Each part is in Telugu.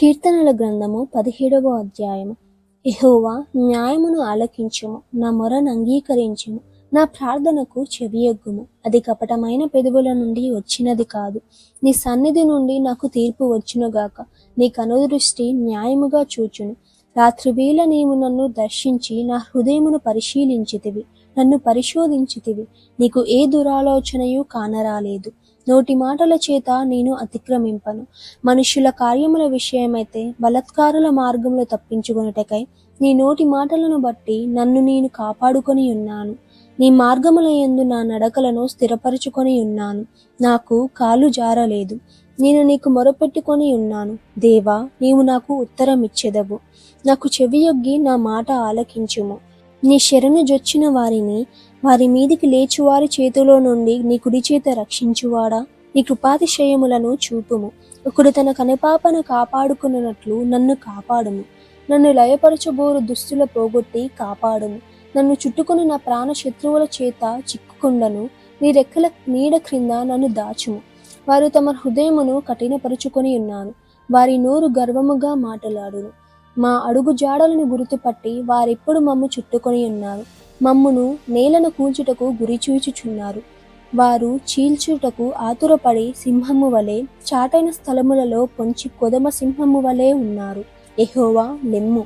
కీర్తనల గ్రంథము 17వ అధ్యాయము. యెహోవా న్యాయమును ఆలకించుము, నా మొరను అంగీకరించుము, నా ప్రార్థనకు చెవియొగ్గుము. అది కపటమైన పెదవుల నుండి వచ్చినది కాదు. నీ సన్నిధి నుండి నాకు తీర్పు వచ్చునుగాక. నీ కనుదృష్టి న్యాయముగా చూచును. రాత్రివేళ నీవు నన్ను దర్శించి నా హృదయమును పరిశీలించితివి, నన్ను పరిశోధించితివి. నీకు ఏ దురాలోచనయు కానరాలేదు. నోటి మాటల చేత నేను అతిక్రమింపను. మనుష్యుల కార్యముల విషయమైతే బలాత్కారుల మార్గములు తప్పించుకొనుటకై నీ నోటి మాటలను బట్టి నన్ను నేను కాపాడుకొని ఉన్నాను. నీ మార్గముల యందు నా నడకలను స్థిరపరచుకొని ఉన్నాను. నాకు కాలు జారలేదు. నేను నీకు మొరపెట్టుకొని ఉన్నాను. దేవా, నీవు నాకు ఉత్తరం ఇచ్చెదవు. నాకు చెవియొగ్గి నా మాట ఆలకించుము. నీ శరణు జొచ్చిన వారి మీదికి లేచువారి చేతిలో నుండి నీ కుడి చేత రక్షించువాడా, నీ కృపాతిశయములను చూపుము. ఒకడు తన కనుపాపను కాపాడుకున్నట్లు నన్ను కాపాడుము. నన్ను లయపరచబోరు దుస్తుల పోగొట్టి కాపాడుము. నన్ను చుట్టుకుని నా ప్రాణ శత్రువుల చేత చిక్కుకుండను. నీ రెక్కల నీడ క్రింద నన్ను దాచుము. వారు తమ హృదయమును కఠినపరుచుకొని ఉన్నాను. వారి నోరు గర్వముగా మాటలాడును. మా అడుగు జాడలను గుర్తుపట్టి వారెప్పుడు మమ్ము చుట్టుకొని ఉన్నారు. మమ్మును నేలను కూల్చుటకు గురిచూచుచున్నారు. వారు చీల్చుటకు ఆతురపడి సింహము వలె, చాటైన స్థలములలో పొంచి కొదమ సింహము వలె ఉన్నారు. యెహోవా, లెమ్ము,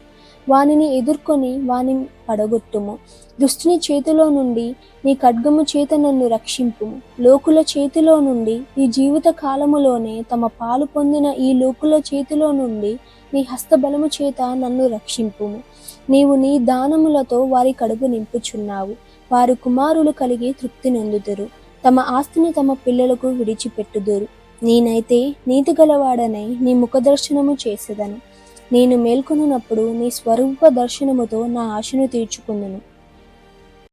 వానిని ఎదుర్కొని వాని పడగొట్టుము. దుష్టుని చేతిలో నుండి నీ ఖడ్గము చేత నన్ను రక్షింపుము. లోకుల చేతిలో నుండి ఈ జీవిత కాలములోనే తమ పాలు పొందిన ఈ లోకుల చేతిలో నుండి నీ హస్తబలము చేత నన్ను రక్షింపుము. నీవు నీ దానములతో వారి కడుపు నింపుచున్నావు. వారి కుమారులు కలిగి తృప్తి నొందుదురు. తమ ఆస్తిని తమ పిల్లలకు విడిచిపెట్టుదురు. నేనైతే నీతి గలవాడనై నీ ముఖదర్శనము చేసేదను. నేను మేల్కొనున్నప్పుడు నీ స్వరూప దర్శనముతో నా ఆశను తీర్చుకుందును.